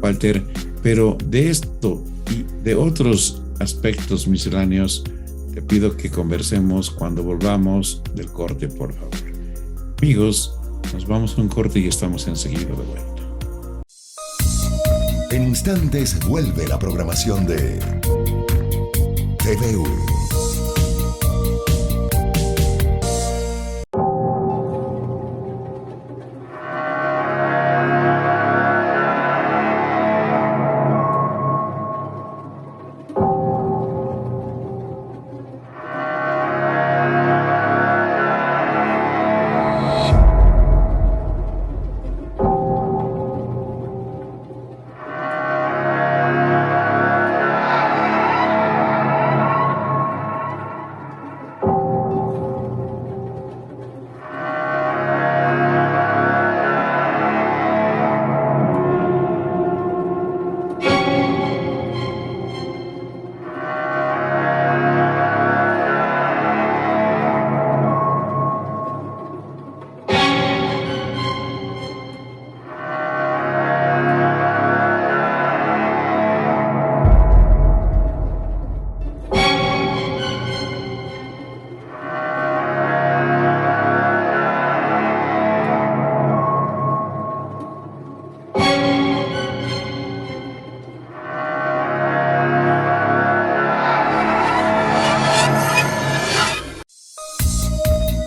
Walter, pero de esto y de otros aspectos misceláneos Te pido que conversemos cuando volvamos del corte, por favor. Amigos, nos vamos a un corte y estamos enseguida de vuelta. En instantes vuelve la programación de TVU.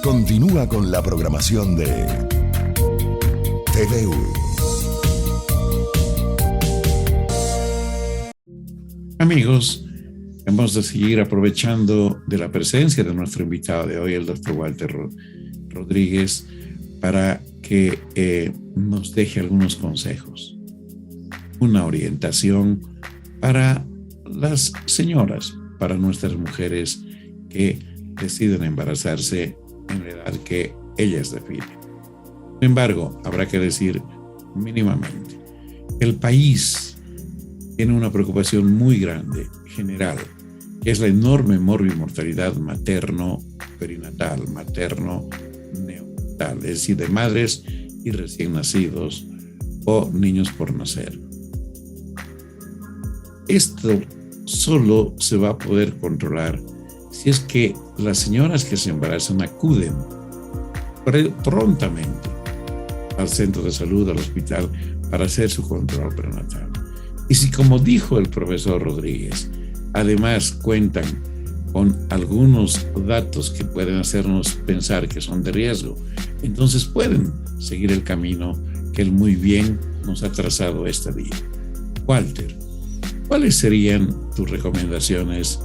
Continúa con la programación de TVU. Amigos, hemos de seguir aprovechando de la presencia de nuestro invitado de hoy, el doctor Walter Rodríguez, para que nos deje algunos consejos, una orientación para las señoras, para nuestras mujeres que deciden embarazarse en la edad que ellas definen. Sin embargo, habrá que decir mínimamente, el país tiene una preocupación muy grande, general, que es la enorme morbimortalidad materno-perinatal, materno-neonatal, es decir, de madres y recién nacidos o niños por nacer. Esto solo se va a poder controlar si es que las señoras que se embarazan acuden prontamente al centro de salud, al hospital, para hacer su control prenatal. Y si, como dijo el profesor Rodríguez, además cuentan con algunos datos que pueden hacernos pensar que son de riesgo, entonces pueden seguir el camino que él muy bien nos ha trazado este día. Walter, ¿cuáles serían tus recomendaciones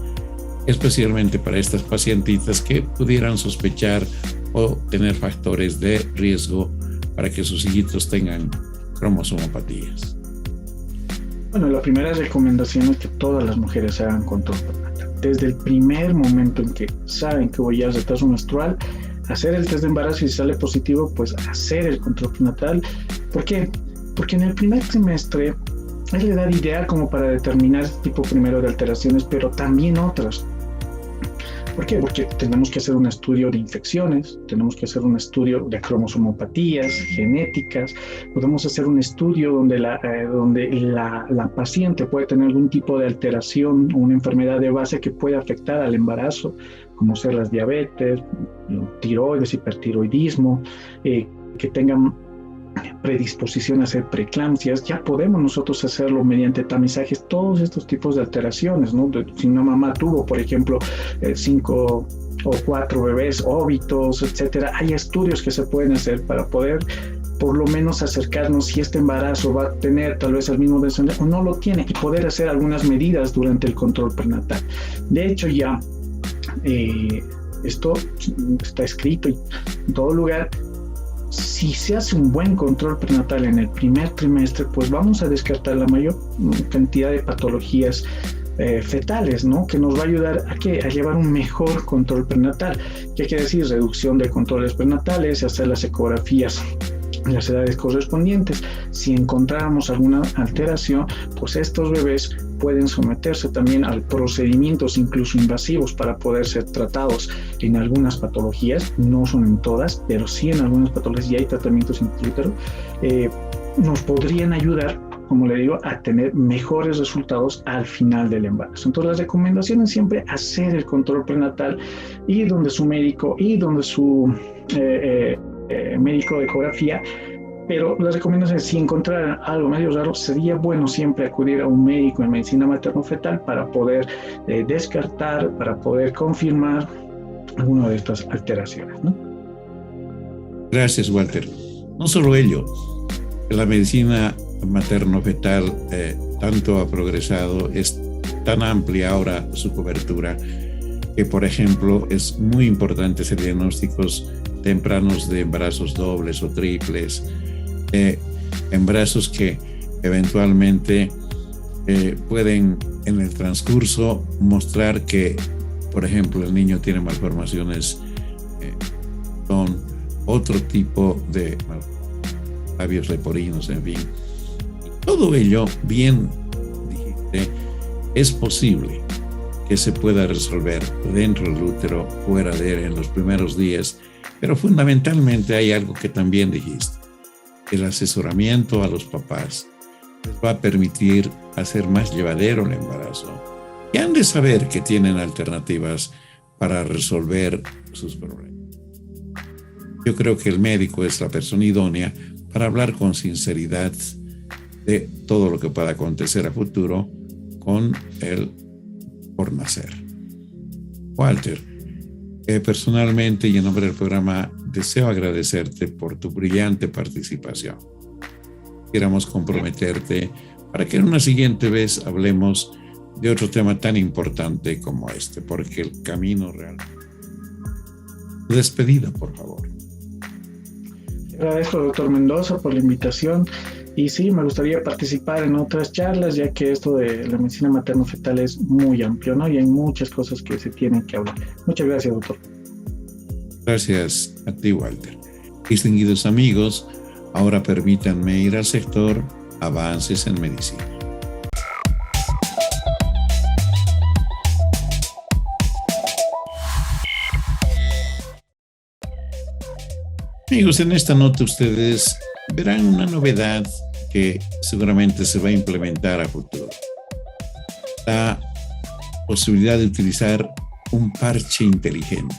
especialmente para estas pacientitas que pudieran sospechar o tener factores de riesgo para que sus hijitos tengan cromosomopatías? Bueno, la primera recomendación es que todas las mujeres hagan control prenatal. Desde el primer momento en que saben que voy a retraso menstrual, hacer el test de embarazo y si sale positivo, pues hacer el control prenatal. ¿Por qué? Porque en el primer trimestre es la edad ideal como para determinar este tipo primero de alteraciones, pero también otras. ¿Por qué? Porque tenemos que hacer un estudio de infecciones, tenemos que hacer un estudio de cromosomopatías genéticas, podemos hacer un estudio donde la paciente puede tener algún tipo de alteración o una enfermedad de base que puede afectar al embarazo, como ser las diabetes, tiroides, hipertiroidismo, que tengan predisposición a hacer preeclampsias. Ya podemos nosotros hacerlo mediante tamizajes, todos estos tipos de alteraciones, ¿no? Si una mamá tuvo, por ejemplo, 5 o 4 bebés óbitos, etcétera, hay estudios que se pueden hacer para poder por lo menos acercarnos si este embarazo va a tener tal vez el mismo desenlace o no lo tiene, y poder hacer algunas medidas durante el control prenatal. De hecho, ya esto está escrito en todo lugar. Si se hace un buen control prenatal en el primer trimestre, pues vamos a descartar la mayor cantidad de patologías fetales, ¿no? Que nos va a ayudar a llevar un mejor control prenatal. ¿Qué quiere decir? Reducción de controles prenatales, hacer las ecografías en las edades correspondientes. Si encontráramos alguna alteración, pues estos bebés pueden someterse también a procedimientos incluso invasivos para poder ser tratados en algunas patologías. No son en todas, pero sí en algunas patologías ya hay tratamientos in utero. Nos podrían ayudar como le digo, a tener mejores resultados al final del embarazo. Entonces, las recomendaciones siempre hacer el control prenatal y donde su médico y donde su médico de ecografía. Pero las recomendaciones, si encontrar algo medio raro, sería bueno siempre acudir a un médico en medicina materno-fetal para poder descartar, para poder confirmar alguna de estas alteraciones, ¿no? Gracias, Walter. No solo ello, la medicina materno-fetal tanto ha progresado, es tan amplia ahora su cobertura, que por ejemplo es muy importante hacer diagnósticos tempranos de embarazos dobles o triples, embarazos que eventualmente pueden en el transcurso mostrar que, por ejemplo, el niño tiene malformaciones con otro tipo de labios leporinos, en fin. Todo ello, bien dijiste, es posible que se pueda resolver dentro del útero, fuera de él, en los primeros días, pero fundamentalmente hay algo que también dijiste. El asesoramiento a los papás les va a permitir hacer más llevadero el embarazo y han de saber que tienen alternativas para resolver sus problemas. Yo creo que el médico es la persona idónea para hablar con sinceridad de todo lo que pueda acontecer a futuro con el por nacer. Walter, personalmente y en nombre del programa deseo agradecerte por tu brillante participación. Quisiéramos comprometerte para que en una siguiente vez hablemos de otro tema tan importante como este, porque el camino real. Despedida, por favor. Agradezco, doctor Mendoza, por la invitación. Y sí, me gustaría participar en otras charlas, ya que esto de la medicina materno-fetal es muy amplio, ¿no? Y hay muchas cosas que se tienen que hablar. Muchas gracias, doctor. Gracias a ti, Walter. Distinguidos amigos, ahora permítanme ir al sector Avances en Medicina. Amigos, en esta nota ustedes verán una novedad que seguramente se va a implementar a futuro. La posibilidad de utilizar un parche inteligente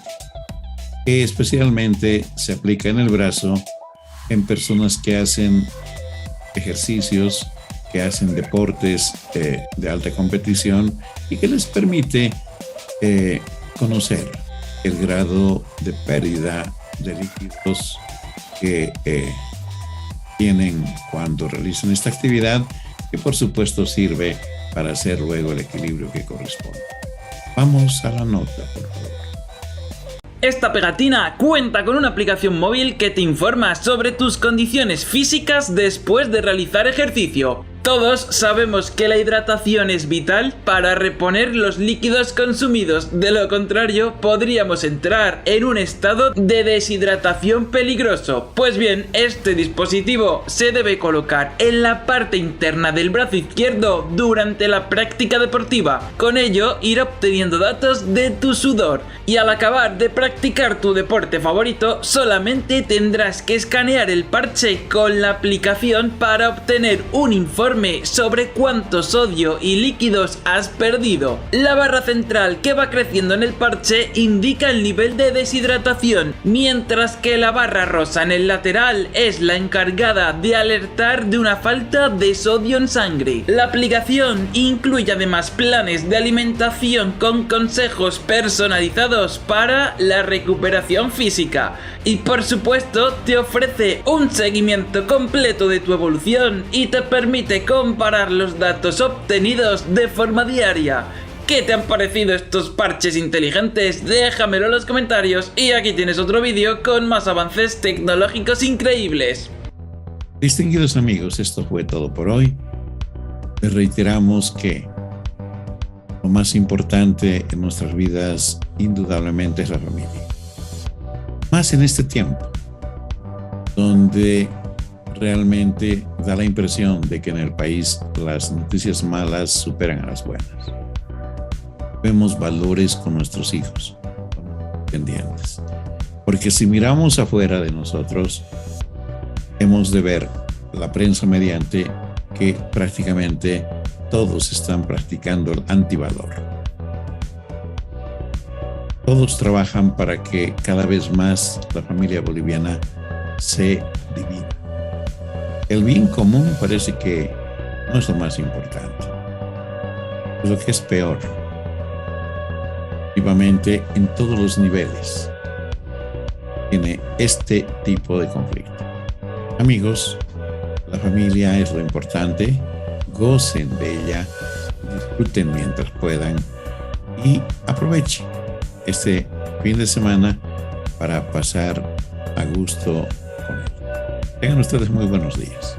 que especialmente se aplica en el brazo en personas que hacen ejercicios, que hacen deportes de alta competición y que les permite conocer el grado de pérdida de líquidos que tienen cuando realizan esta actividad, que por supuesto sirve para hacer luego el equilibrio que corresponde. Vamos a la nota, por favor. Esta pegatina cuenta con una aplicación móvil que te informa sobre tus condiciones físicas después de realizar ejercicio. Todos sabemos que la hidratación es vital para reponer los líquidos consumidos, de lo contrario podríamos entrar en un estado de deshidratación peligroso. Pues bien, este dispositivo se debe colocar en la parte interna del brazo izquierdo durante la práctica deportiva. Con ello ir obteniendo datos de tu sudor y al acabar de practicar tu deporte favorito solamente tendrás que escanear el parche con la aplicación para obtener un informe sobre cuánto sodio y líquidos has perdido. La barra central que va creciendo en el parche indica el nivel de deshidratación, mientras que la barra rosa en el lateral es la encargada de alertar de una falta de sodio en sangre. La aplicación incluye además planes de alimentación con consejos personalizados para la recuperación física y por supuesto te ofrece un seguimiento completo de tu evolución y te permite comparar los datos obtenidos de forma diaria. ¿Qué te han parecido estos parches inteligentes? Déjamelo en los comentarios y aquí tienes otro vídeo con más avances tecnológicos increíbles. Distinguidos amigos, esto fue todo por hoy. Les reiteramos que lo más importante en nuestras vidas indudablemente es la familia. Más en este tiempo, donde realmente da la impresión de que en el país las noticias malas superan a las buenas. Vemos valores con nuestros hijos, pendientes. Porque si miramos afuera de nosotros, hemos de ver la prensa mediante que prácticamente todos están practicando el antivalor. Todos trabajan para que cada vez más la familia boliviana se divida. El bien común parece que no es lo más importante, es lo que es peor. Vivamente en todos los niveles tiene este tipo de conflicto. Amigos, la familia es lo importante, gocen de ella, disfruten mientras puedan y aprovechen este fin de semana para pasar a gusto con él. Tengan ustedes muy buenos días.